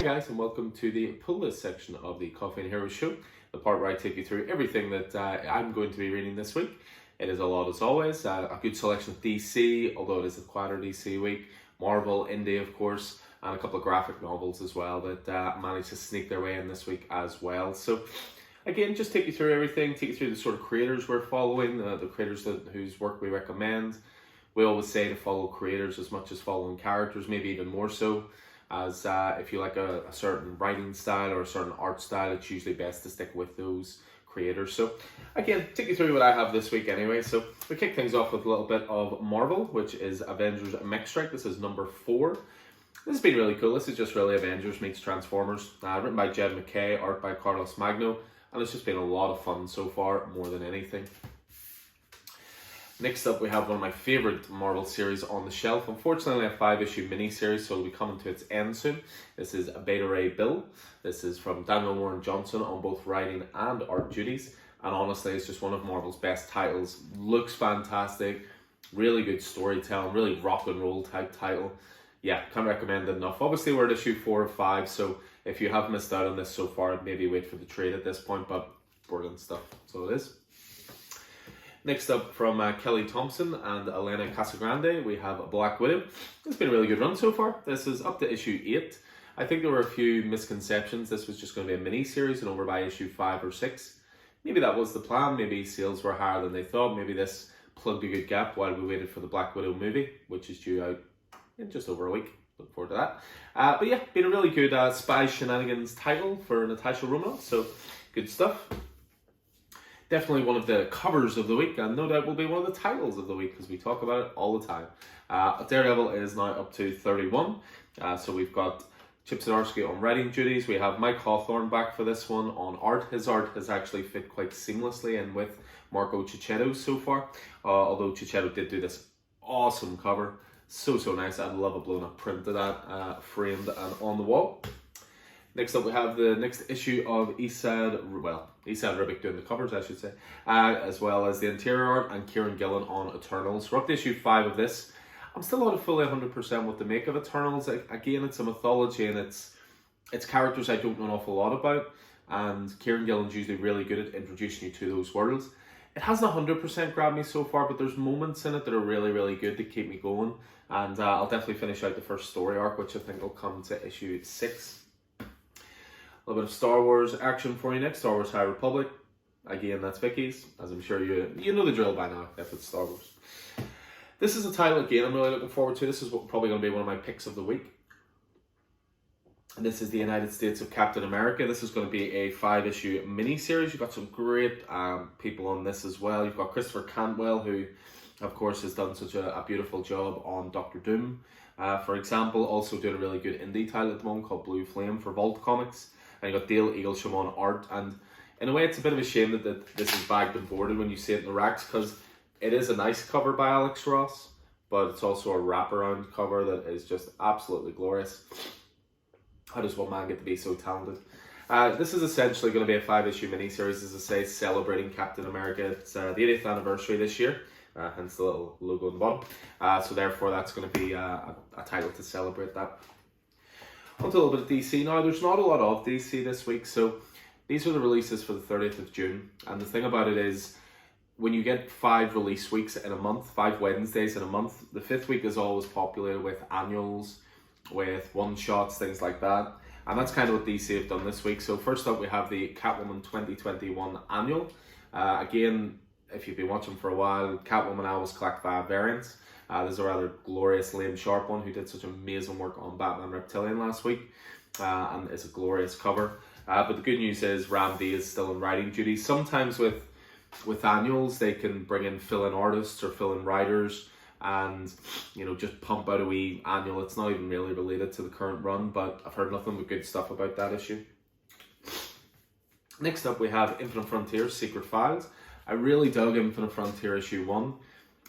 Hi guys, and welcome to the pull list section of the Coffee and Heroes show, the part where I take you through everything that I'm going to be reading this week. It is a lot as always, a good selection of DC, although it is a quieter DC week, Marvel, Indie of course, and a couple of graphic novels as well that managed to sneak their way in this week as well. So again, just take you through everything, take you through the sort of creators we're following, the creators whose work we recommend. We always say to follow creators as much as following characters, maybe even more so. As if you like a certain writing style or a certain art style, it's usually best to stick with those creators. So again, take you through what I have this week anyway. So we kick things off with a little bit of Marvel, which is Avengers Mech Strike. This is number 4. This has been really cool. This is just really Avengers meets Transformers. Written by Jed MacKay, art by Carlos Magno, and it's just been a lot of fun so far, more than anything. Next up, we have one of my favourite Marvel series on the shelf. Unfortunately, a 5-issue mini-series, so it'll be coming to its end soon. This is Beta Ray Bill. This is from Daniel Warren Johnson on both writing and art duties. And honestly, it's just one of Marvel's best titles. Looks fantastic, really good storytelling, really rock and roll type title. Yeah, can't recommend it enough. Obviously, we're at issue 4 of 5, so if you have missed out on this so far, maybe wait for the trade at this point, but brilliant stuff, so it is. Next up from Kelly Thompson and Elena Casagrande, we have Black Widow. It's been a really good run so far. This is up to issue 8. I think there were a few misconceptions. This was just going to be a mini-series and over by issue 5 or 6. Maybe that was the plan. Maybe sales were higher than they thought. Maybe this plugged a good gap while we waited for the Black Widow movie, which is due out in just over a week. Look forward to that. But yeah, been a really good spy shenanigans title for Natasha Romanoff, so good stuff. Definitely one of the covers of the week, and no doubt will be one of the titles of the week because we talk about it all the time. Daredevil is now up to 31, so we've got Chip Zdarsky on writing duties. We have Mike Hawthorne back for this one on art. His art has actually fit quite seamlessly in with Marco Cicchetto's so far, although Cicchetto did do this awesome cover. So nice. I'd love a blown up print of that framed and on the wall. Next up, we have the next issue of Esad Ribic doing the covers, I should say, as well as the interior art and Kieran Gillen on Eternals. We're up to issue 5 of this. I'm still not fully 100% what to make of Eternals. Again, it's a mythology and it's characters I don't know an awful lot about, and Kieran Gillen's usually really good at introducing you to those worlds. It hasn't 100% grabbed me so far, but there's moments in it that are really, really good to keep me going, and I'll definitely finish out the first story arc, which I think will come to issue 6. A little bit of Star Wars action for you next. Star Wars High Republic. Again, that's Vicky's, as I'm sure you know the drill by now if it's Star Wars. This is a title, again, I'm really looking forward to. This is probably going to be one of my picks of the week. And this is The United States of Captain America. This is going to be a 5-issue mini-series. You've got some great people on this as well. You've got Christopher Cantwell, who, of course, has done such a beautiful job on Doctor Doom. For example, also doing a really good indie title at the moment called Blue Flame for Vault Comics. And you got Dale Eaglesham on art, and in a way it's a bit of a shame that this is bagged and boarded when you see it in the racks, because it is a nice cover by Alex Ross, but it's also a wraparound cover that is just absolutely glorious. How does one man get to be so talented? This is essentially going to be a 5-issue miniseries, as I say, celebrating Captain America. It's the 80th anniversary this year, hence the little logo on the bottom. So therefore that's going to be a title to celebrate that. On to a little bit of DC now. There's not a lot of DC this week, so these are the releases for the 30th of June. And the thing about it is, when you get 5 release weeks in a month, 5 Wednesdays in a month, the 5th week is always populated with annuals, with one-shots, things like that. And that's kind of what DC have done this week. So first up, we have the Catwoman 2021 annual. Again, if you've been watching for a while, Catwoman always collect via variants. There's a rather glorious Liam Sharp one who did such amazing work on Batman Reptilian last week, and it's a glorious cover. But the good news is Ram V is still in writing duty. Sometimes with annuals, they can bring in fill-in artists or fill-in writers and, you know, just pump out a wee annual. It's not even really related to the current run, but I've heard nothing but good stuff about that issue. Next up, we have Infinite Frontier Secret Files. I really dug Infinite Frontier issue 1.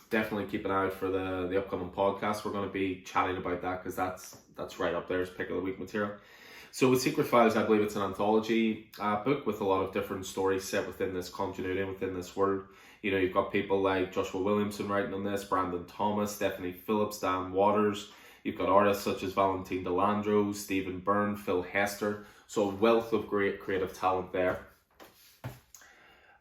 Definitely keep an eye out for the upcoming podcast. We're going to be chatting about that because that's right up there as pick of the week material. So with Secret Files, I believe it's an anthology book with a lot of different stories set within this continuity and within this world. You know, you've got people like Joshua Williamson writing on this, Brandon Thomas, Stephanie Phillips, Dan Waters. You've got artists such as Valentin Delandro, Stephen Byrne, Phil Hester, so a wealth of great creative talent there.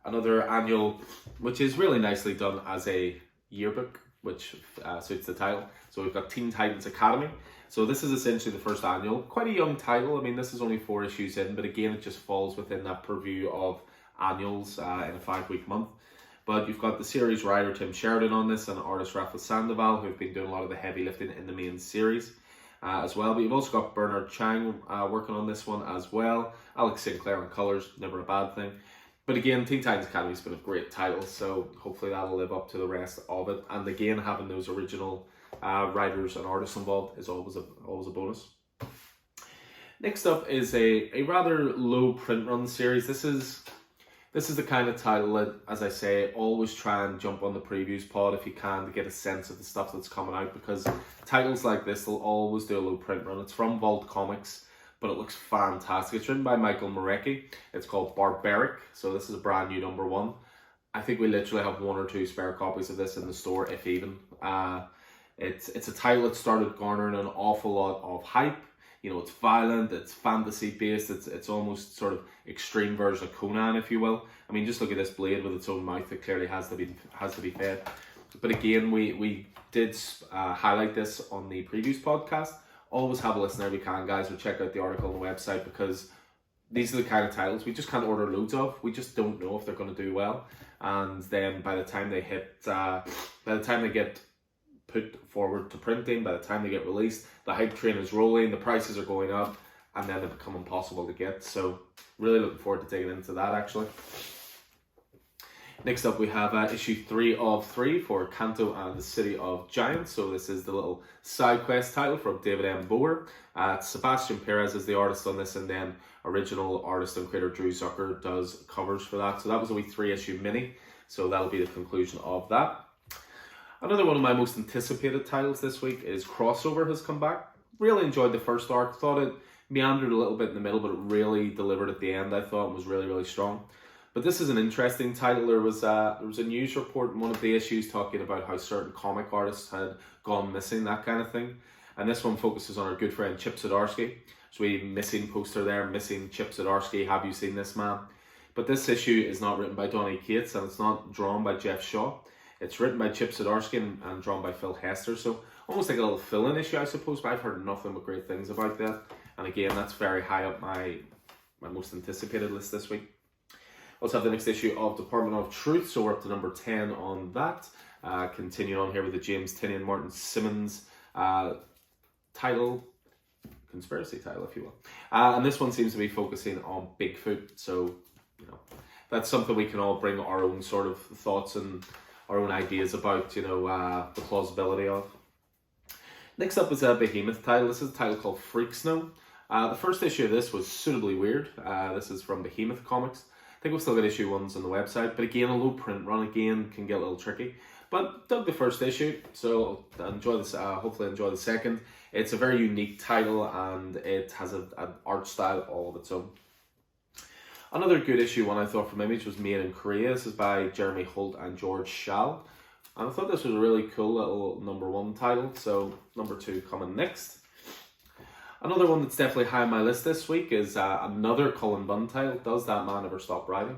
Another annual, which is really nicely done as a yearbook, which suits the title. So we've got Teen Titans Academy. So this is essentially the first annual. Quite a young title. I mean, this is only 4 issues in, but again, it just falls within that purview of annuals in a 5-week month. But you've got the series writer Tim Sheridan on this and artist Rafa Sandoval, who've been doing a lot of the heavy lifting in the main series as well. But you've also got Bernard Chang working on this one as well. Alex Sinclair on colours, never a bad thing. But again, Teen Titans Academy's been a great title, so hopefully that'll live up to the rest of it. And again, having those original writers and artists involved is always a bonus. Next up is a rather low print run series. This is the kind of title that, as I say, always try and jump on the previews pod if you can to get a sense of the stuff that's coming out, because titles like this will always do a low print run. It's from Vault Comics, but it looks fantastic. It's written by Michael Marecki. It's called Barbaric, so this is a brand new #1. I think we literally have 1 or 2 spare copies of this in the store, if even. It's a title that started garnering an awful lot of hype. You know, it's violent, it's fantasy based, it's almost sort of extreme version of Conan, if you will. I mean, just look at this blade with its own mouth. It clearly has to be fed. But again, we did highlight this on the previous podcast. Always have a listen every can, guys, or check out the article on the website, because these are the kind of titles we just can't order loads of. We just don't know if they're going to do well, and then by the time they get put forward to printing, by the time they get released, the hype train is rolling, the prices are going up, and then they become impossible to get. So really looking forward to digging into that, actually. Next up, we have issue 3 of 3 for Kanto and the City of Giants. So this is the little side quest title from David M. Boer. Sebastian Perez is the artist on this, and then original artist and creator Drew Zucker does covers for that. So that was a wee 3-issue mini. So that'll be the conclusion of that. Another one of my most anticipated titles this week is Crossover has come back. Really enjoyed the first arc. Thought it meandered a little bit in the middle, but it really delivered at the end, I thought, and was really, really strong. But this is an interesting title. There was a news report in one of the issues talking about how certain comic artists had gone missing, that kind of thing. And this one focuses on our good friend Chip Zdarsky. So we missing poster there, missing Chip Zdarsky. Have you seen this man? But this issue is not written by Donny Cates, and it's not drawn by Jeff Shaw. It's written by Chip Zdarsky and drawn by Phil Hester. So almost like a little fill-in issue, I suppose, but I've heard nothing but great things about that. And again, that's very high up my most anticipated list this week. Also have the next issue of Department of Truth, so we're up to number 10 on that. Continuing on here with the James Tynion Martin Simmons title, conspiracy title, if you will. And this one seems to be focusing on Bigfoot, so, you know, that's something we can all bring our own sort of thoughts and our own ideas about, you know, the plausibility of. Next up is a Behemoth title. This is a title called Freak Snow. The first issue of this was suitably weird. This is from Behemoth Comics. I think we've still got issue 1s on the website, but again, a low print run again can get a little tricky. But dug the first issue, so enjoy this. Hopefully enjoy the second. It's a very unique title, and it has an art style all of its own. Another good issue one I thought from Image was Made in Korea. This is by Jeremy Holt and George Schall. And I thought this was a really cool little #1 title, so number 2 coming next. Another one that's definitely high on my list this week is another Cullen Bunn title, Does That Man Ever Stop Writing?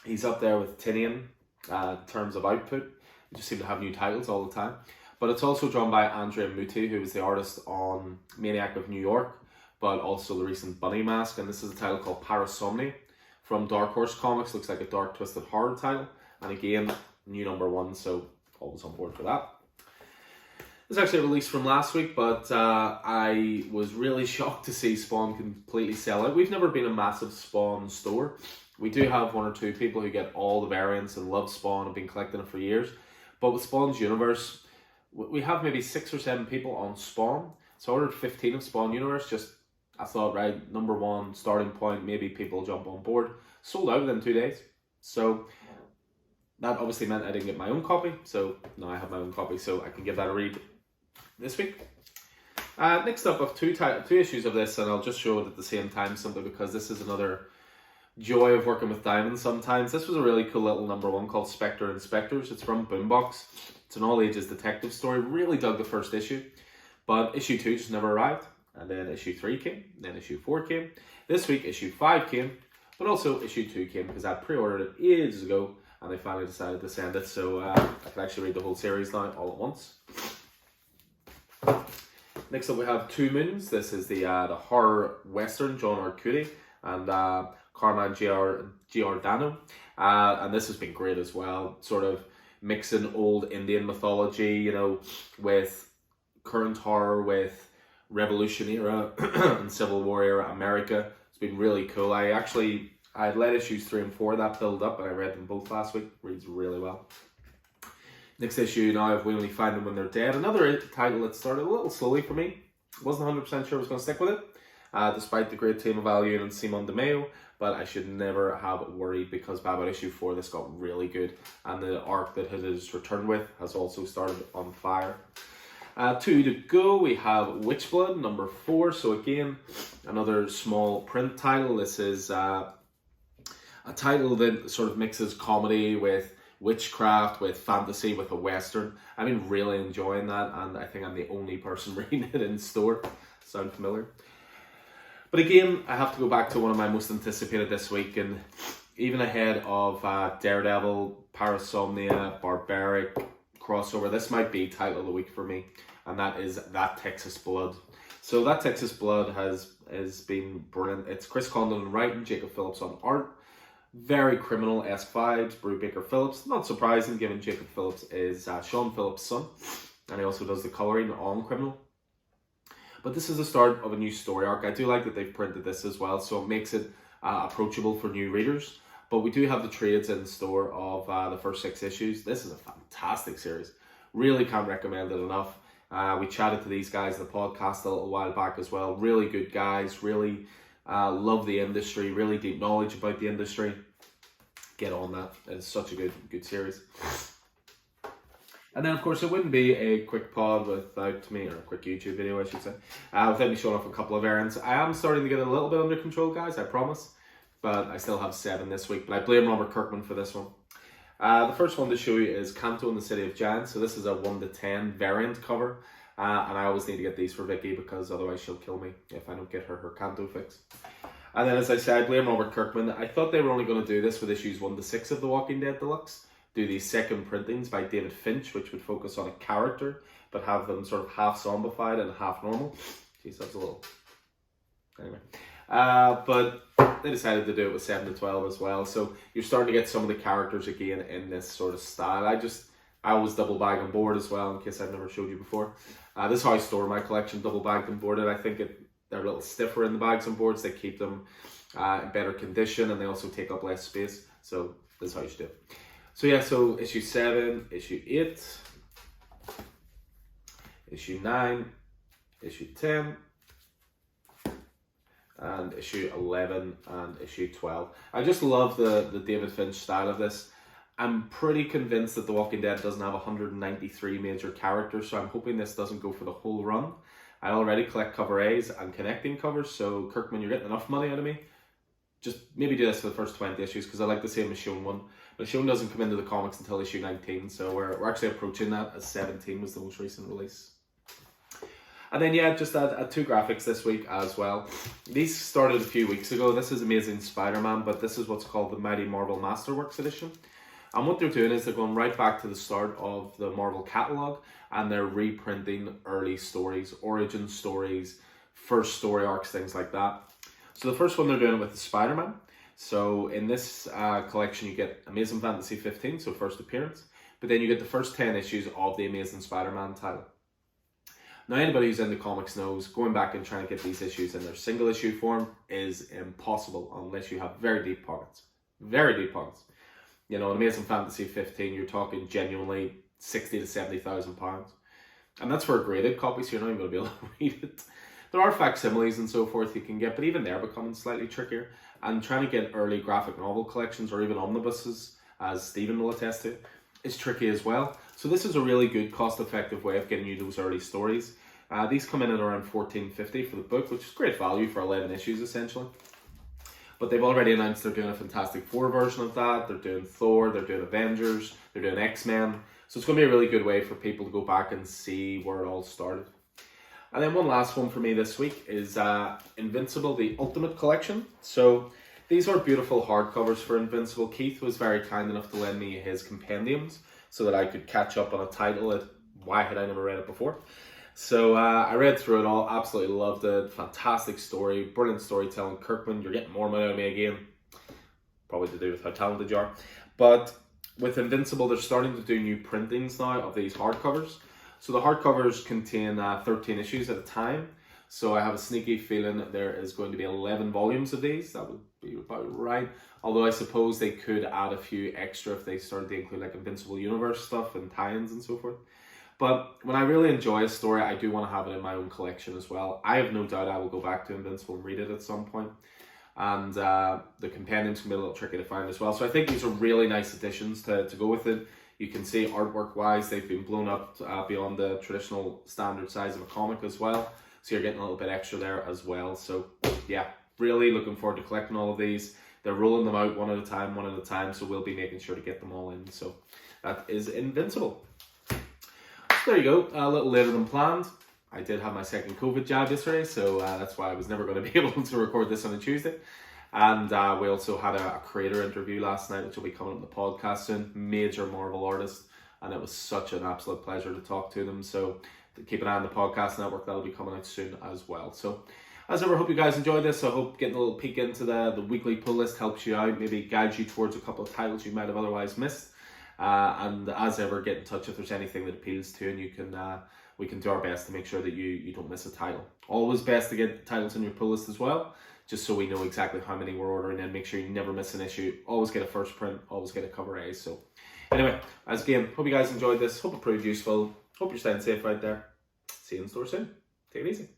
He's up there with Tynion in terms of output. We just seem to have new titles all the time. But it's also drawn by Andrea Muti, who was the artist on Maniac of New York, but also the recent Bunny Mask. And this is a title called Parasomnia from Dark Horse Comics. Looks like a dark, twisted horror title. And again, new #1, so always on board for that. It's actually a release from last week, but I was really shocked to see Spawn completely sell out. We've never been a massive Spawn store. We do have 1 or 2 people who get all the variants and love Spawn and have been collecting it for years. But with Spawn's Universe, we have maybe 6 or 7 people on Spawn. So I ordered 15 of Spawn Universe. Just, I thought, right, #1, starting point, maybe people jump on board. Sold out within 2 days. So that obviously meant I didn't get my own copy. So now I have my own copy, so I can give that a read this week. Next up, I have two issues of this, and I'll just show it at the same time simply because this is another joy of working with Diamond sometimes. This was a really cool little #1 called Spectre Inspectors. It's from Boombox. It's an all-ages detective story. Really dug the first issue, but issue 2 just never arrived. And then issue 3 came, then issue 4 came. This week, issue 5 came, but also issue 2 came because I pre-ordered it ages ago and they finally decided to send it. So I can actually read the whole series now all at once. Next up, we have Two Moons. This is the horror western, John Arcudi and Carmine Giordano. And this has been great as well, sort of mixing old Indian mythology, you know, with current horror, with Revolution era and Civil War era America. It's been really cool. I had read issues 3 and 4 that build up, and I read them both last week. Reads really well. Next issue now of We Only Find Them When They're Dead. Another title that started a little slowly for me. Wasn't 100% sure I was going to stick with it, despite the great team of Alun and Simon DeMeo. But I should never have worried because by about issue 4 this got really good, and the arc that it has returned with has also started on fire. 2 to go, we have Witchblood, number 4. So again, another small print title. This is a title that sort of mixes comedy with witchcraft, with fantasy, with a western. I've been really enjoying that, and I think I'm the only person reading it in store. Sound familiar? But again, I have to go back to one of my most anticipated this week, and even ahead of Daredevil, Parasomnia, Barbaric, crossover, this might be title of the week for me, and that is That Texas Blood. So That Texas Blood has been brilliant. It's Chris Condon writing, Jacob Phillips on art. Very criminal-esque vibes, Brew Baker Phillips. Not surprising given Jacob Phillips is Sean Phillips' son, and he also does the colouring on Criminal. But this is the start of a new story arc. I do like that they've printed this as well, so it makes it approachable for new readers. But we do have the trades in store of the first 6 issues. This is a fantastic series. Really can't recommend it enough. We chatted to these guys in the podcast a little while back as well. Really good guys, really love the industry, really deep knowledge about the industry. Get on that. It's such a good series. And then, of course, it wouldn't be a quick pod without me, or a quick YouTube video, I should say, without me showing off a couple of errands. I am starting to get a little bit under control, guys, I promise. But I still have 7 this week. But I blame Robert Kirkman for this one. The first one to show you is Kanto and the City of Giants. So this is a 1-10 variant cover. And I always need to get these for Vicky because otherwise she'll kill me if I don't get her Kanto fix. And then, as I said, I blame Robert Kirkman. I thought they were only going to do this with issues 1 to 6 of The Walking Dead Deluxe. Do these second printings by David Finch, which would focus on a character, but have them sort of half zombified and half normal. Jeez, that's a little... Anyway. But they decided to do it with 7 to 12 as well. So you're starting to get some of the characters again in this sort of style. I always double bag on board as well, in case I've never showed you before. This is how I store my collection, double bagged and boarded. I think they're a little stiffer in the bags and boards. They keep them in better condition, and they also take up less space. So this is how you should do it. So yeah, so issue 7, issue 8, issue 9, issue 10, and issue 11 and issue 12. I just love the David Finch style of this. I'm pretty convinced that The Walking Dead doesn't have 193 major characters, so I'm hoping this doesn't go for the whole run. I already collect cover A's and connecting covers, so Kirkman, you're getting enough money out of me. Just maybe do this for the first 20 issues, because I like the same Michonne one. But Michonne doesn't come into the comics until issue 19, so we're actually approaching that, as 17 was the most recent release. And then yeah, just add 2 graphics this week as well. These started a few weeks ago. This is Amazing Spider-Man, but this is what's called the Mighty Marvel Masterworks edition. And what they're doing is they're going right back to the start of the Marvel catalogue, and they're reprinting early stories, origin stories, first story arcs, things like that. So the first one they're doing with is Spider-Man. So in this collection you get Amazing Fantasy 15, so first appearance, but then you get the first 10 issues of the Amazing Spider-Man title. Now anybody who's into comics knows going back and trying to get these issues in their single issue form is impossible unless you have very deep pockets. Very deep pockets. You know, in Amazing Fantasy 15, you're talking genuinely 60 to 70,000 pounds. And that's for a graded copy, so you're not even going to be able to read it. There are facsimiles and so forth you can get, but even they're becoming slightly trickier. And trying to get early graphic novel collections or even omnibuses, as Stephen will attest to, is tricky as well. So this is a really good cost-effective way of getting you those early stories. These come in at around $14.50 for the book, which is great value for 11 issues essentially. But they've already announced they're doing a Fantastic Four version of that. They're doing Thor, they're doing Avengers, they're doing X-Men. So it's going to be a really good way for people to go back and see where it all started. And then one last one for me this week is Invincible, the Ultimate Collection. So these are beautiful hardcovers for Invincible. Keith was very kind enough to lend me his compendiums so that I could catch up on a title. Why had I never read it before? So I read through it all, absolutely loved it. Fantastic story, brilliant storytelling. Kirkman, you're getting more money out of me again. Probably to do with how talented you are. But with Invincible, they're starting to do new printings now of these hardcovers. So the hardcovers contain 13 issues at a time. So I have a sneaky feeling there is going to be 11 volumes of these. That would be about right. Although I suppose they could add a few extra if they started to include like Invincible Universe stuff and tie-ins and so forth. But when I really enjoy a story, I do want to have it in my own collection as well. I have no doubt I will go back to Invincible and read it at some point. And the compendiums can be a little tricky to find as well. So I think these are really nice additions to go with it. You can see artwork-wise, they've been blown up beyond the traditional standard size of a comic as well. So you're getting a little bit extra there as well. So yeah, really looking forward to collecting all of these. They're rolling them out one at a time. So we'll be making sure to get them all in. So that is Invincible. So there you go, a little later than planned. I did have my second COVID jab yesterday, so that's why I was never going to be able to record this on a Tuesday. And we also had a creator interview last night, which will be coming up on the podcast soon. Major Marvel artist, and it was such an absolute pleasure to talk to them. So keep an eye on the podcast network, that'll be coming out soon as well. So as ever, hope you guys enjoyed this. I hope getting a little peek into the weekly pull list helps you out, maybe guides you towards a couple of titles you might have otherwise missed. And as ever, get in touch if there's anything that appeals to you, and you can we can do our best to make sure that you don't miss a title. Always best to get titles in your pull list as well, just so we know exactly how many we're ordering, and make sure you never miss an issue. Always get a first print, always get a cover A. So anyway, as again, hope you guys enjoyed this. Hope it proved useful. Hope you're staying safe out there. See you in store soon. Take it easy.